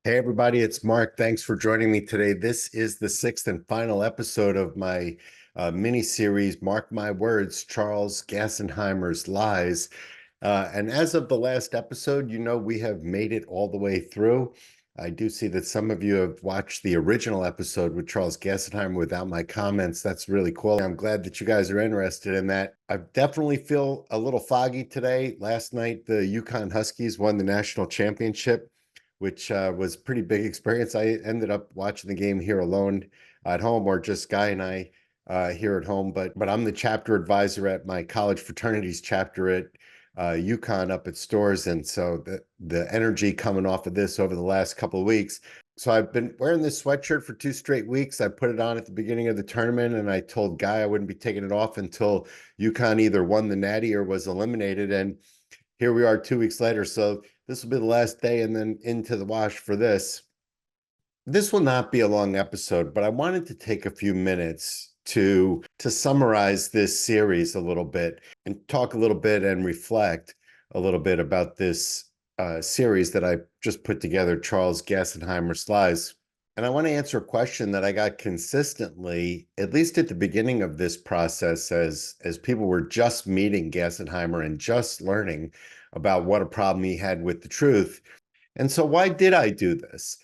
Hey, everybody, it's Mark. Thanks for joining me today. This is the sixth and final episode of my mini series, Mark My Words, Charles Gassenheimer's Lies. And as of the last episode, we have made it all the way through. I do see that some of you have watched the original episode with Charles Gassenheimer without my comments. That's really cool. I'm glad that you guys are interested in that. I definitely feel a little foggy today. Last night, the Yukon Huskies won the national championship, which was a pretty big experience. I ended up watching the game here alone at home, or just Guy and I here at home. But I'm the chapter advisor at my college fraternities chapter at Yukon up at Stores, and so the energy coming off of this over the last couple of weeks. So I've been wearing this sweatshirt for 2 straight weeks. I put it on at the beginning of the tournament, and I told Guy I wouldn't be taking it off until Yukon either won the Natty or was eliminated. And here we are 2 weeks later. So this will be the last day and then into the wash for this. This will not be a long episode, but I wanted to take a few minutes to summarize this series a little bit and talk a little bit and reflect a little bit about this series that I just put together, Charles Gassenheimer's Lies. And I want to answer a question that I got consistently, at least at the beginning of this process, as people were just meeting Gassenheimer and just learning about what a problem he had with the truth. And so why did I do this?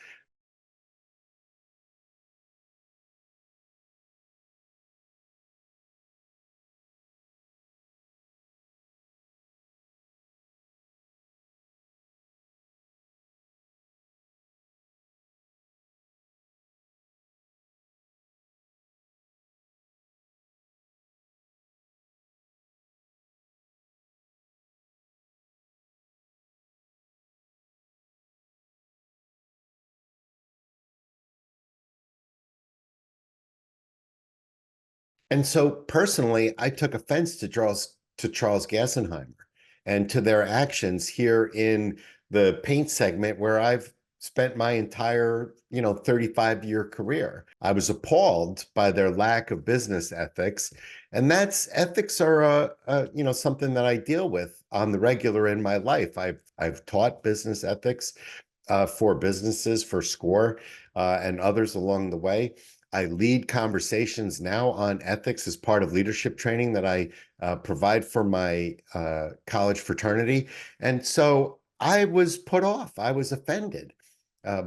And so personally, I took offense to Charles Gassenheimer and to their actions here in the paint segment where I've spent my entire, 35-year career. I was appalled by their lack of business ethics. And that's ethics are something that I deal with on the regular in my life. I've taught business ethics for businesses, for SCORE, and others along the way. I lead conversations now on ethics as part of leadership training that I provide for my college fraternity. And so I was put off. I was offended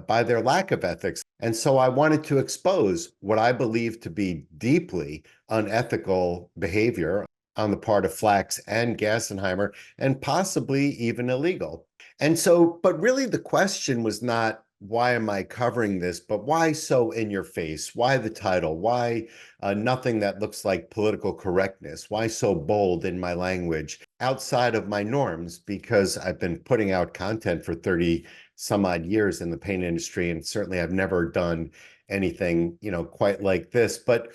by their lack of ethics. And so I wanted to expose what I believe to be deeply unethical behavior on the part of Flacks and Gassenheimer, and possibly even illegal. And so, but really the question was not, why am I covering this, but why so in your face? Why the title? Why nothing that looks like political correctness? Why so bold in my language outside of my norms? Because I've been putting out content for 30 some odd years in the paint industry, and certainly I've never done anything, quite like this. But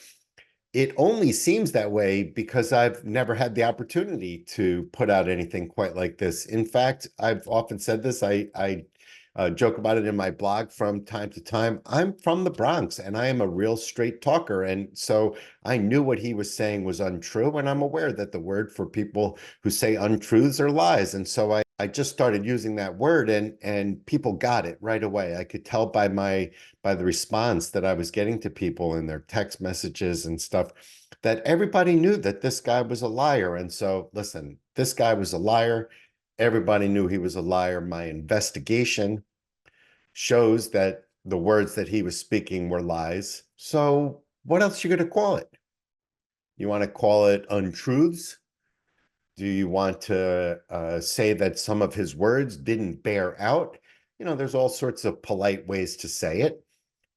it only seems that way because I've never had the opportunity to put out anything quite like this. In fact, I've often said this. I joke about it in my blog from time to time. I'm from the Bronx and I am a real straight talker. And so I knew what he was saying was untrue. And I'm aware that the word for people who say untruths are lies. And so I just started using that word, and people got it right away. I could tell by the response that I was getting to people in their text messages and stuff that everybody knew that this guy was a liar. And so, listen, this guy was a liar. Everybody knew he was a liar. My investigation shows that the words that he was speaking were lies. So what else you going to call it? You want to call it untruths? Do you want to say that some of his words didn't bear out? There's all sorts of polite ways to say it.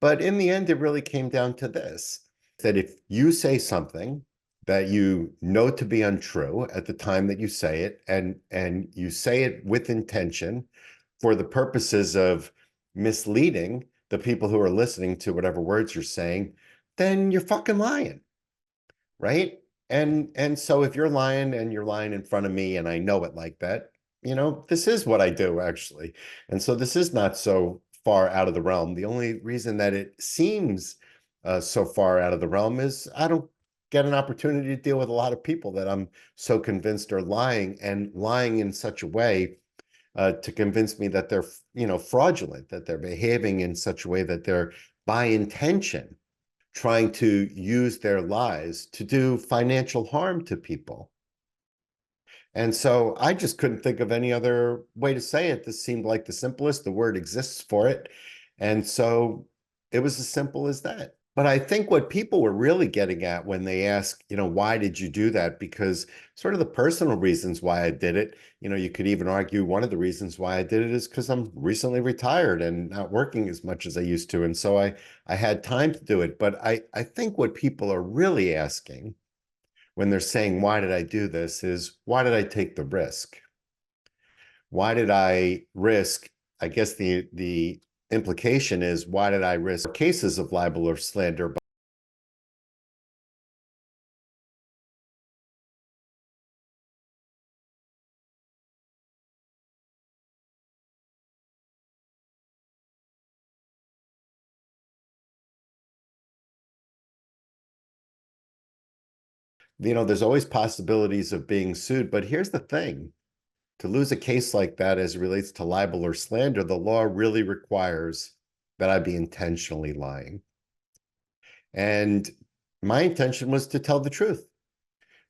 But in the end, it really came down to this, that if you say something that you know to be untrue at the time that you say it, and you say it with intention for the purposes of misleading the people who are listening to whatever words you're saying, then you're fucking lying, right? And so if you're lying and you're lying in front of me and I know it like that, this is what I do actually. And so this is not so far out of the realm. The only reason that it seems so far out of the realm is I don't get an opportunity to deal with a lot of people that I'm so convinced are lying, and lying in such a way to convince me that they're, fraudulent, that they're behaving in such a way that they're by intention trying to use their lies to do financial harm to people. And so I just couldn't think of any other way to say it. This seemed like the simplest. The word exists for it. And so it was as simple as that. But I think what people were really getting at when they ask, why did you do that? Because sort of the personal reasons why I did it, you could even argue one of the reasons why I did it is because I'm recently retired and not working as much as I used to. And so I had time to do it. But I think what people are really asking when they're saying, why did I do this, is why did I take the risk? Why did I risk? I guess the implication is, why did I risk cases of libel or slander? There's always possibilities of being sued, but here's the thing. To lose a case like that as it relates to libel or slander, the law really requires that I be intentionally lying. And my intention was to tell the truth.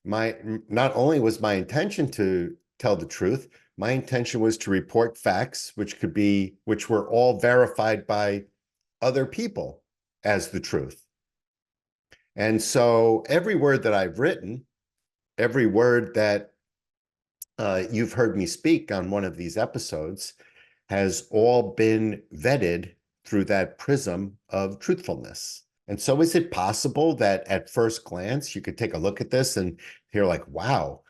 Not only was my intention to tell the truth, my intention was to report facts, which were all verified by other people as the truth. And so every word that I've written, every word that you've heard me speak on one of these episodes has all been vetted through that prism of truthfulness. And so is it possible that at first glance, you could take a look at this and you're like, wow,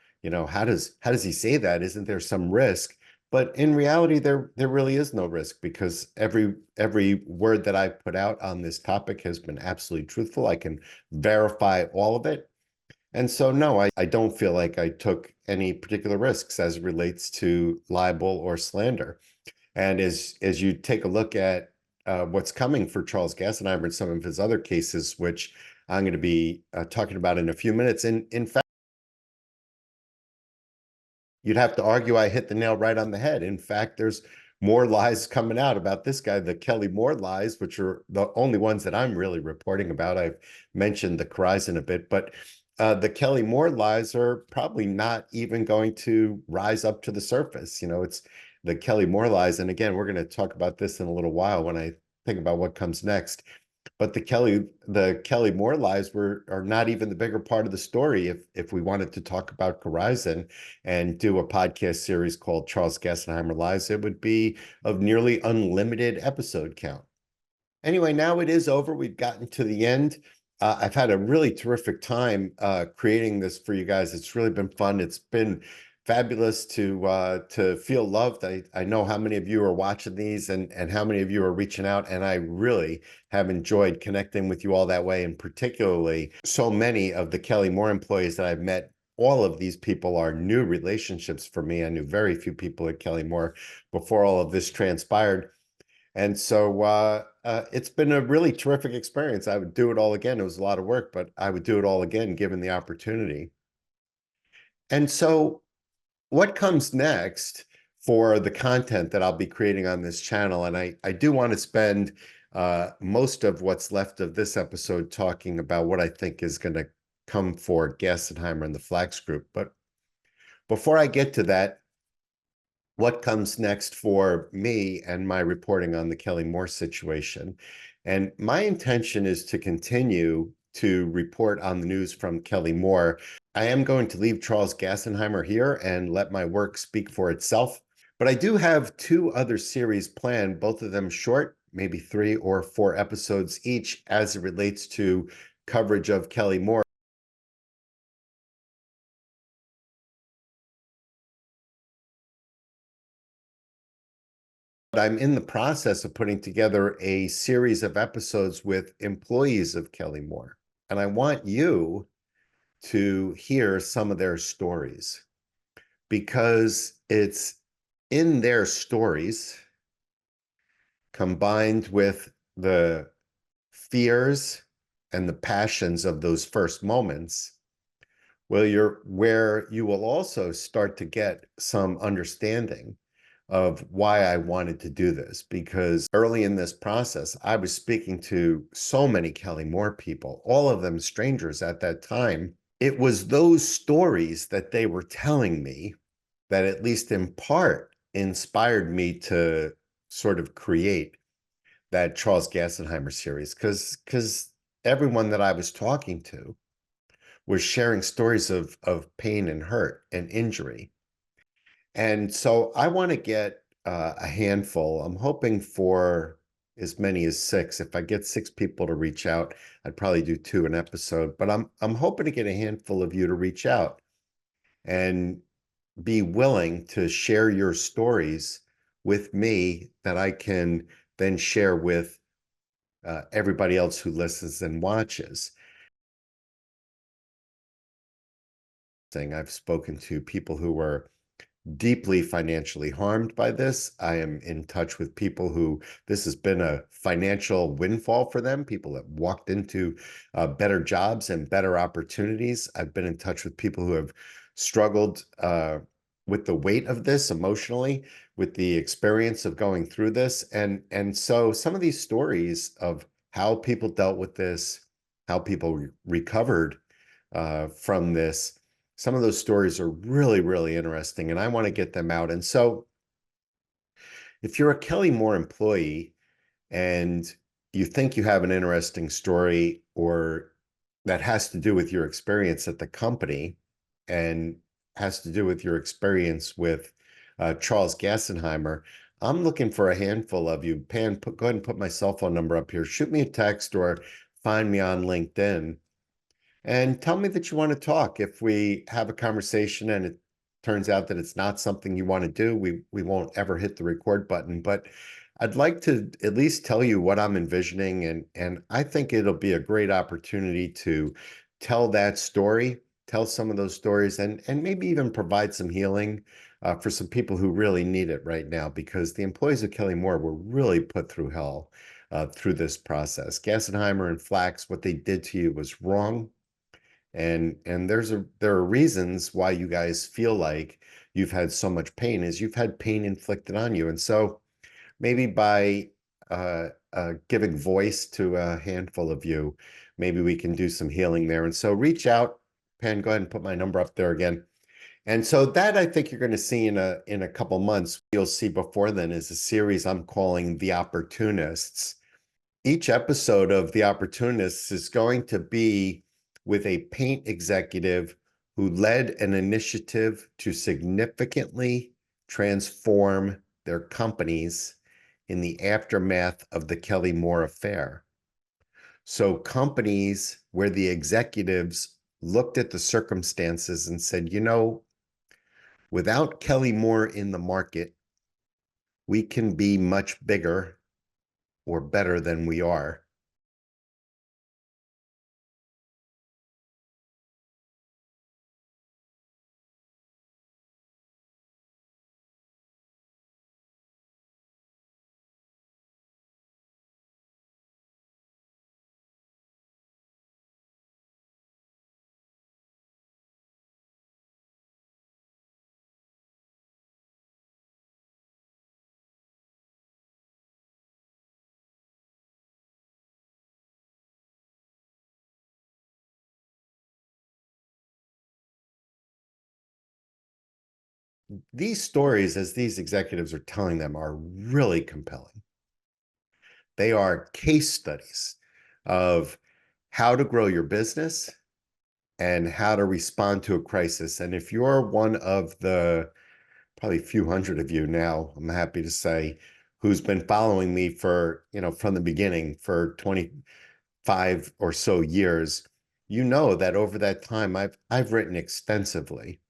how does he say that? Isn't there some risk? But in reality, there really is no risk, because every word that I put out on this topic has been absolutely truthful. I can verify all of it. And so, no, I don't feel like I took any particular risks as it relates to libel or slander. And as you take a look at what's coming for Charles Gassenheimer and some of his other cases, which I'm going to be talking about in a few minutes, in fact, you'd have to argue I hit the nail right on the head. In fact, there's more lies coming out about this guy, the Kelly Moore lies, which are the only ones that I'm really reporting about. I've mentioned the Corizon a bit, but the Kelly Moore lies are probably not even going to rise up to the surface. It's the Kelly Moore lies. And again, we're going to talk about this in a little while when I think about what comes next. But the Kelly Moore lies are not even the bigger part of the story. If we wanted to talk about Corizon and do a podcast series called Charles Gassenheimer Lies, it would be of nearly unlimited episode count. Anyway, now it is over. We've gotten to the end. I've had a really terrific time creating this for you guys. It's really been fun. It's been fabulous to feel loved. I know how many of you are watching these and how many of you are reaching out, and I really have enjoyed connecting with you all that way, and particularly so many of the Kelly Moore employees that I've met. All of these people are new relationships for me. I knew very few people at Kelly Moore before all of this transpired. And so it's been a really terrific experience. I would do it all again. It was a lot of work, but I would do it all again given the opportunity. And so what comes next for the content that I'll be creating on this channel? And I do want to spend most of what's left of this episode talking about what I think is going to come for Gassenheimer and the Flacks Group. But before I get to that, what comes next for me and my reporting on the Kelly Moore situation? And my intention is to continue to report on the news from Kelly Moore. I am going to leave Charles Gassenheimer here and let my work speak for itself. But I do have two other series planned, both of them short, maybe 3 or 4 episodes each, as it relates to coverage of Kelly Moore. I'm in the process of putting together a series of episodes with employees of Kelly Moore, and I want you to hear some of their stories, because it's in their stories combined with the fears and the passions of those first moments where you will also start to get some understanding of why I wanted to do this, because early in this process, I was speaking to so many Kelly Moore people, all of them strangers at that time. It was those stories that they were telling me that, at least in part, inspired me to sort of create that Charles Gassenheimer series, because everyone that I was talking to was sharing stories of pain and hurt and injury. And so I want to get a handful. I'm hoping for as many as six. If I get six people to reach out, I'd probably do two an episode. But I'm hoping to get a handful of you to reach out and be willing to share your stories with me that I can then share with everybody else who listens and watches. I've spoken to people who were deeply financially harmed by this. I am in touch with people who this has been a financial windfall for them, people that walked into better jobs and better opportunities. I've been in touch with people who have struggled with the weight of this emotionally, with the experience of going through this. And so some of these stories of how people dealt with this, how people recovered from this, some of those stories are really, really interesting, and I want to get them out. And so if you're a Kelly Moore employee and you think you have an interesting story or that has to do with your experience at the company and has to do with your experience with Charles Gassenheimer, I'm looking for a handful of you. Pan, go ahead and put my cell phone number up here. Shoot me a text or find me on LinkedIn and tell me that you want to talk. If we have a conversation and it turns out that it's not something you want to do, we won't ever hit the record button. But I'd like to at least tell you what I'm envisioning, and I think it'll be a great opportunity to tell that story, tell some of those stories, and maybe even provide some healing for some people who really need it right now, because the employees of Kelly Moore were really put through hell through this process. Gassenheimer and Flacks, what they did to you was wrong. And there are reasons why you guys feel like you've had so much pain, is you've had pain inflicted on you. And so maybe by giving voice to a handful of you, maybe we can do some healing there. And so reach out. Pan, go ahead and put my number up there again. And so that, I think, you're going to see in a couple months. You'll see before then is a series I'm calling The Opportunists. Each episode of The Opportunists is going to be with a paint executive who led an initiative to significantly transform their companies in the aftermath of the Kelly Moore affair. So companies where the executives looked at the circumstances and said, you know, without Kelly Moore in the market, we can be much bigger or better than we are. These stories, as these executives are telling them, are really compelling. They are case studies of how to grow your business and how to respond to a crisis. And if you're one of the probably a few hundred of you now, I'm happy to say, who's been following me for, from the beginning for 25 or so years, you know that over that time I've written extensively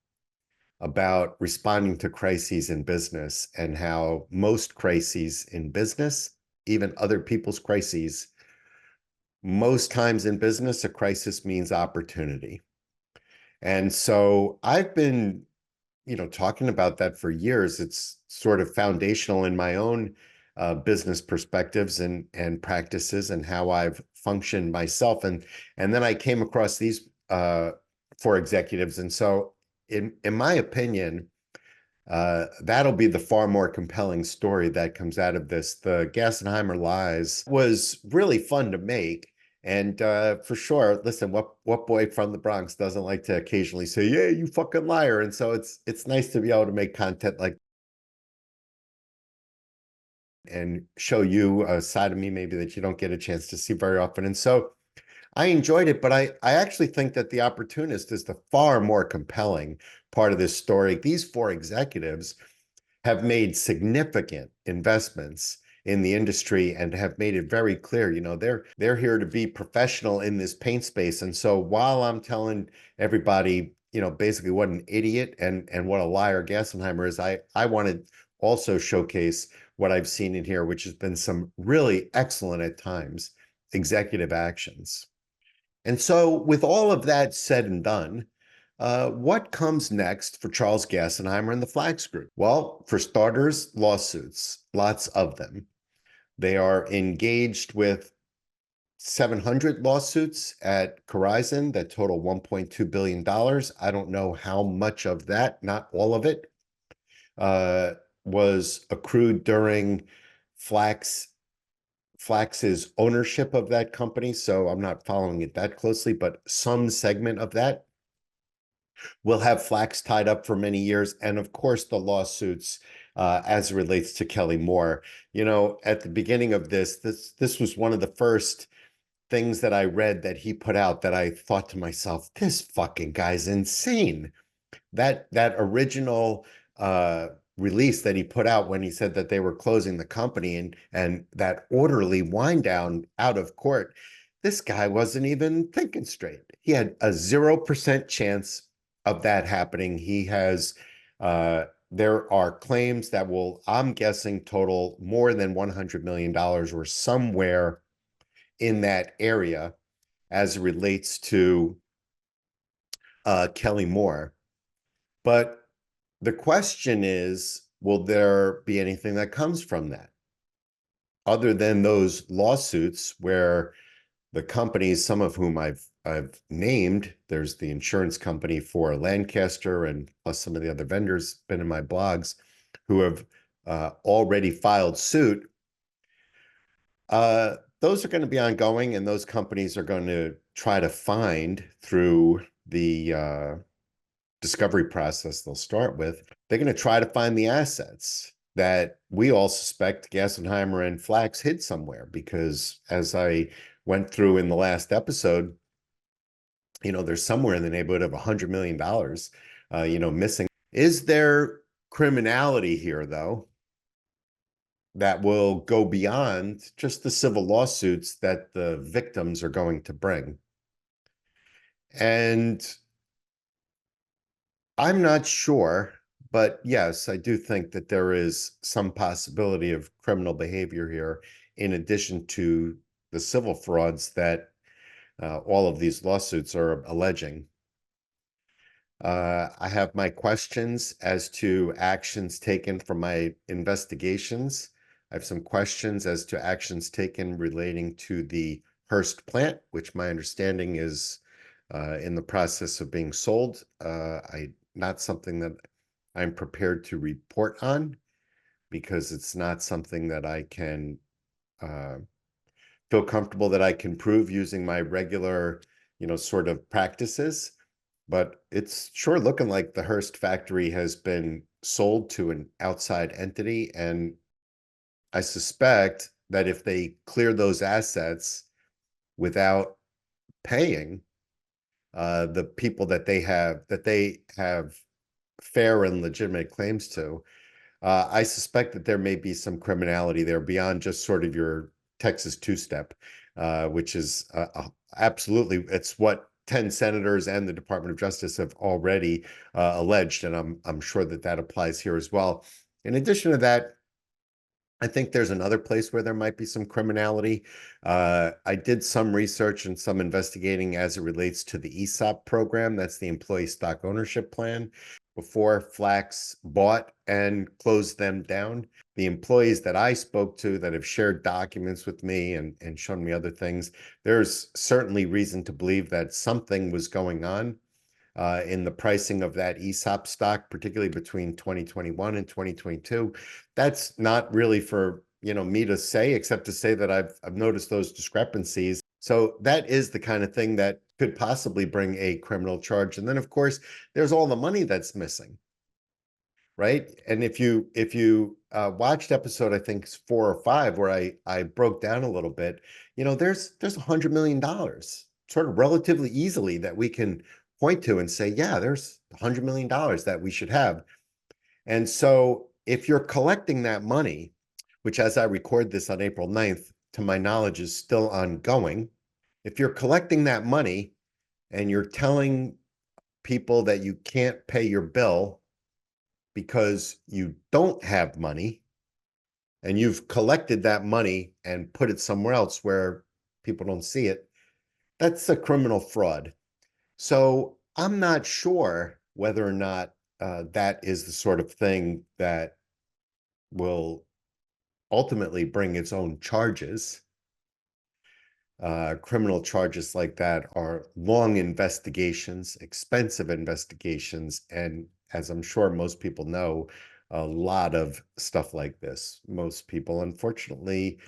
about responding to crises in business and how most crises in business, even other people's crises, most times in business, a crisis means opportunity. And so I've been, talking about that for years. It's sort of foundational in my own business perspectives and practices and how I've functioned myself. And then I came across these four executives. And so in my opinion, That'll be the far more compelling story that comes out of this. The Gassenheimer lies was really fun to make. And for sure, listen, what boy from the Bronx doesn't like to occasionally say, "Yeah, you fucking liar"? And so it's nice to be able to make content like and show you a side of me maybe that you don't get a chance to see very often. And so I enjoyed it, but I actually think that The Opportunist is the far more compelling part of this story. These four executives have made significant investments in the industry and have made it very clear, they're here to be professional in this paint space. And so while I'm telling everybody, basically what an idiot and what a liar Gassenheimer is, I want to also showcase what I've seen in here, which has been some really excellent at times executive actions. And so, with all of that said and done, what comes next for Charles Gassenheimer and the Flacks Group? Well, for starters, lawsuits, lots of them. They are engaged with 700 lawsuits at Corizon that total $1.2 billion. I don't know how much of that, not all of it, uh, was accrued during Flacks's ownership of that company. So I'm not following it that closely, but some segment of that will have Flacks tied up for many years. And of course, the lawsuits as it relates to Kelly Moore. At the beginning of this was one of the first things that I read that he put out that I thought to myself, this fucking guy's insane. That original release that he put out when he said that they were closing the company and that orderly wind down out of court, this guy wasn't even thinking straight. He had a 0% chance of that happening. There are claims that will, I'm guessing, total more than $100 million or somewhere in that area as it relates to Kelly Moore. But the question is, will there be anything that comes from that? Other than those lawsuits where the companies, some of whom I've named, there's the insurance company for Lancaster and plus some of the other vendors been in my blogs who have already filed suit. Those are going to be ongoing, and those companies are going to try to find through the discovery process they'll start with, they're going to try to find the assets that we all suspect Gassenheimer and Flacks hid somewhere, because as I went through in the last episode, there's somewhere in the neighborhood of $100 million, missing. Is there criminality here, though, that will go beyond just the civil lawsuits that the victims are going to bring? And I'm not sure, but yes, I do think that there is some possibility of criminal behavior here, in addition to the civil frauds that all of these lawsuits are alleging. I have my questions as to actions taken from my investigations. I have some questions as to actions taken relating to the Hearst plant, which my understanding is in the process of being sold. Not something that I'm prepared to report on, because it's not something that I can feel comfortable that I can prove using my regular, sort of practices. But it's sure looking like the Hearst factory has been sold to an outside entity. And I suspect that if they clear those assets without paying the people that they have fair and legitimate claims to, I suspect that there may be some criminality there beyond just sort of your Texas two-step, which is absolutely, it's what 10 senators and the Department of Justice have already alleged, and I'm sure that applies here as well. In addition to that, I think there's another place where there might be some criminality. I did some research and some investigating as it relates to the ESOP program. That's the Employee Stock Ownership Plan. Before Flacks bought and closed them down, the employees that I spoke to that have shared documents with me and shown me other things, there's certainly reason to believe that something was going on in the pricing of that ESOP stock, particularly between 2021 and 2022. That's not really for me to say, except to say that I've noticed those discrepancies. So that is the kind of thing that could possibly bring a criminal charge. And then, of course, there's all the money that's missing, right? And if you watched episode, I think it's 4 or 5, where I broke down a little bit, there's $100 million sort of relatively easily that we can point to and say, yeah, there's $100 million that we should have. And so if you're collecting that money, which as I record this on April 9th, to my knowledge, is still ongoing. If you're collecting that money and you're telling people that you can't pay your bill because you don't have money, and you've collected that money and put it somewhere else where people don't see it, that's a criminal fraud. So I'm not sure whether or not that is the sort of thing that will ultimately bring its own charges. Criminal charges like that are long investigations, expensive investigations, and as I'm sure most people know, a lot of stuff like this, most people unfortunately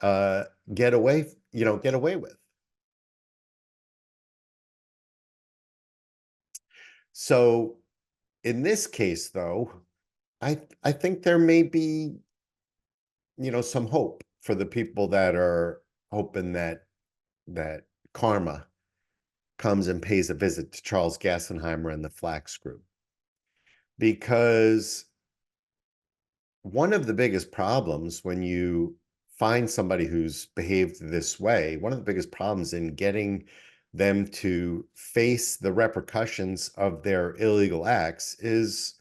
uh, get away with. So in this case, though, I think there may be, some hope for the people that are hoping that karma comes and pays a visit to Charles Gassenheimer and the Flacks Group. Because one of the biggest problems when you find somebody who's behaved this way, one of the biggest problems in getting them to face the repercussions of their illegal acts is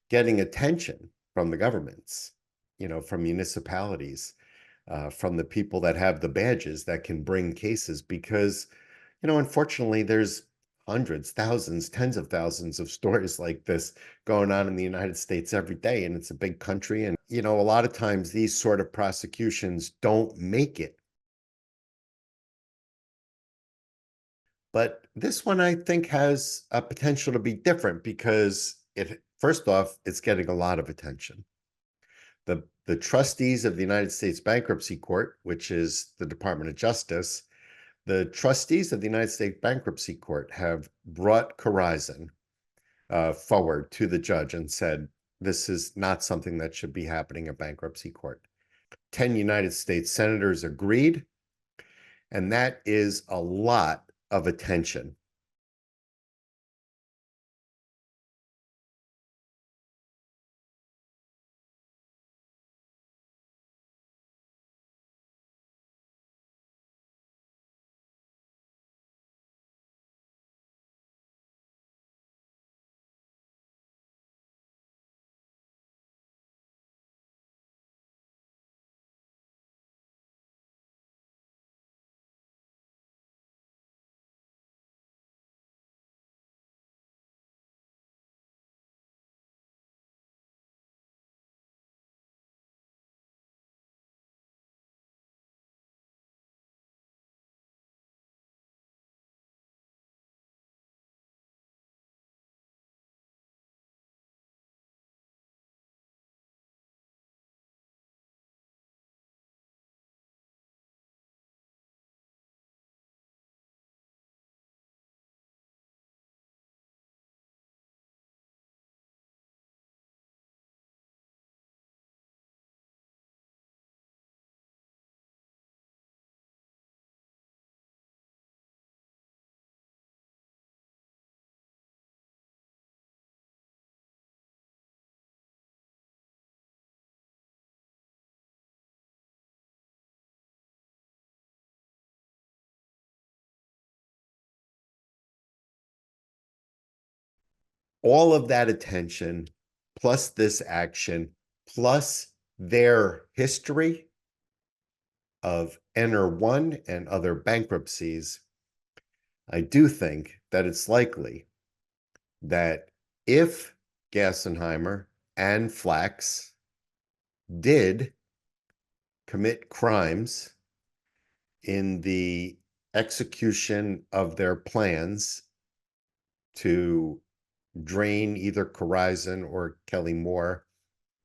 getting attention from the governments, from municipalities, from the people that have the badges that can bring cases. Because unfortunately, there's hundreds, thousands, tens of thousands of stories like this going on in the United States every day. And it's a big country. And, a lot of times these sort of prosecutions don't make it. But this one, I think, has a potential to be different because first off, it's getting a lot of attention. The trustees of the United States Bankruptcy Court, which is the Department of Justice, the trustees of the United States Bankruptcy Court have brought Corizon forward to the judge and said, this is not something that should be happening at bankruptcy court. 10 United States senators agreed, and that is a lot of attention. All of that attention, plus this action, plus their history of Enter1 and other bankruptcies, I do think that it's likely that if Gassenheimer and Flacks did commit crimes in the execution of their plans to drain either Corizon or Kelly Moore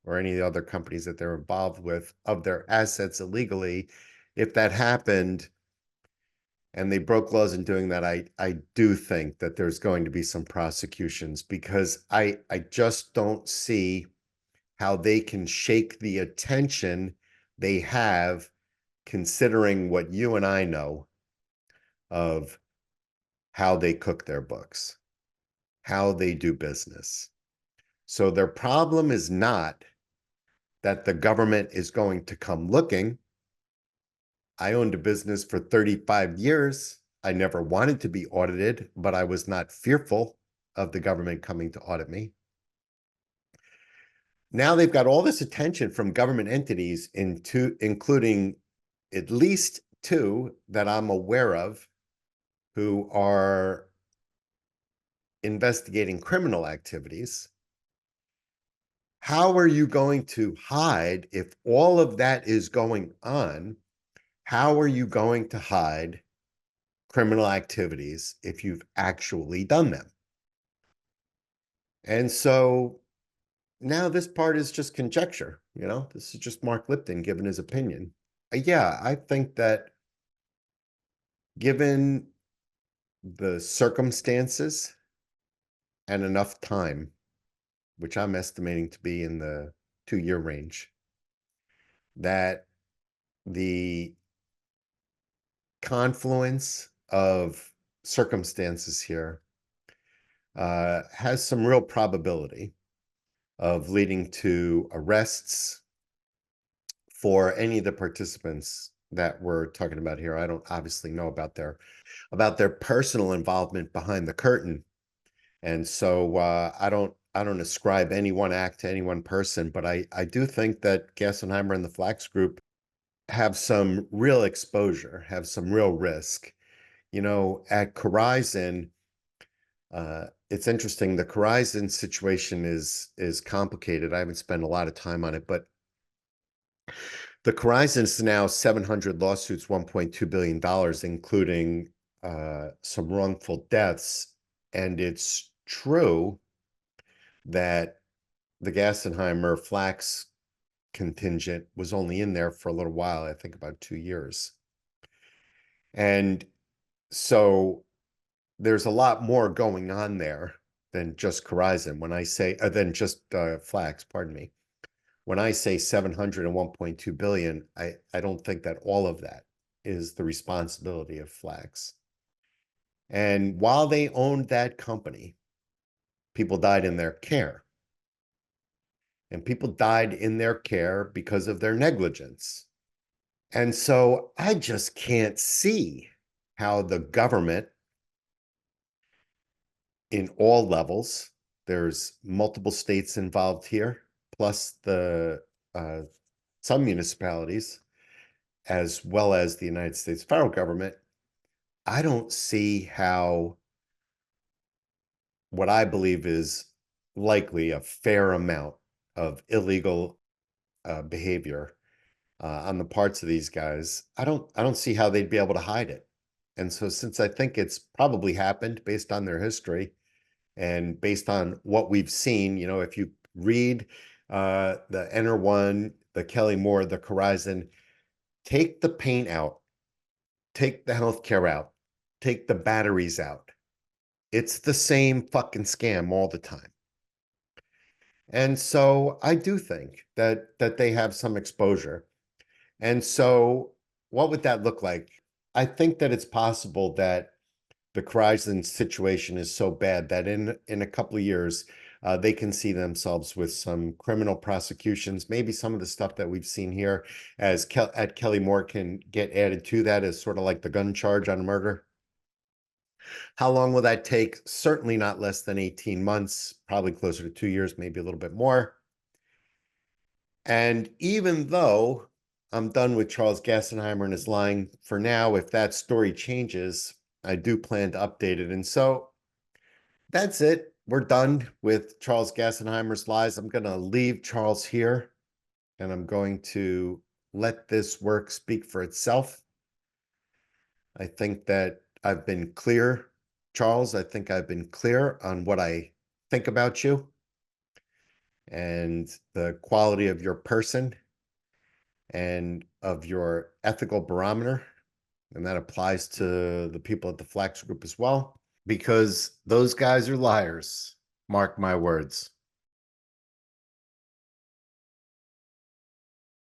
or any of the other companies that they're involved with of their assets illegally. If that happened and they broke laws in doing that, I do think that there's going to be some prosecutions, because I just don't see how they can shake the attention they have, considering what you and I know of how they cook their books, how they do business. So their problem is not that the government is going to come looking. I owned a business for 35 years. I never wanted to be audited, but I was not fearful of the government coming to audit me. Now they've got all this attention from government entities, including at least two that I'm aware of, who are investigating criminal activities. How are you going to hide if all of that is going on? How are you going to hide criminal activities if you've actually done them? And so now this part is just conjecture, this is just Mark Lipton giving his opinion. Yeah, I think that given the circumstances and enough time, which I'm estimating to be in the 2-year range, that the confluence of circumstances here has some real probability of leading to arrests for any of the participants that we're talking about here. I don't obviously know about their personal involvement behind the curtain, and so I don't ascribe any one act to any one person, but I do think that Gassenheimer and the Flacks Group have some real exposure, have some real risk. At Corizon, it's interesting. The Corizon situation is complicated. I haven't spent a lot of time on it, but the Corizon is now 700 lawsuits, $1.2 billion, including some wrongful deaths. And it's true that the Gassenheimer Flacks contingent was only in there for a little while, I think about 2 years. And so there's a lot more going on there than just Corizon. When I say, than just Flacks, pardon me. When I say 700 and 1.2 billion, I don't think that all of that is the responsibility of Flacks. And while they owned that company, people died in their care. And people died in their care because of their negligence. And so I just can't see how the government, in all levels, there's multiple states involved here, plus the some municipalities, as well as the United States federal government. I don't see how what I believe is likely a fair amount of illegal behavior on the parts of these guys. I don't see how they'd be able to hide it. And so, since I think it's probably happened based on their history and based on what we've seen, if you read the Enter One, the Kelly Moore, the Corizon, take the paint out, take the healthcare out, take the batteries out. It's the same fucking scam all the time. And so I do think that they have some exposure. And so what would that look like? I think that it's possible that the Corizon situation is so bad that in a couple of years, they can see themselves with some criminal prosecutions. Maybe some of the stuff that we've seen here at Kelly Moore can get added to that as sort of like the gun charge on murder. How long will that take? Certainly not less than 18 months, probably closer to 2 years, maybe a little bit more. And even though I'm done with Charles Gassenheimer and his lying for now, if that story changes, I do plan to update it. And so that's it. We're done with Charles Gassenheimer's lies. I'm going to leave Charles here, and I'm going to let this work speak for itself. I think that I've been clear Charles, I think I've been clear on what I think about you and the quality of your person and of your ethical barometer. And that applies to the people at the Flacks Group as well, because those guys are liars. Mark my words.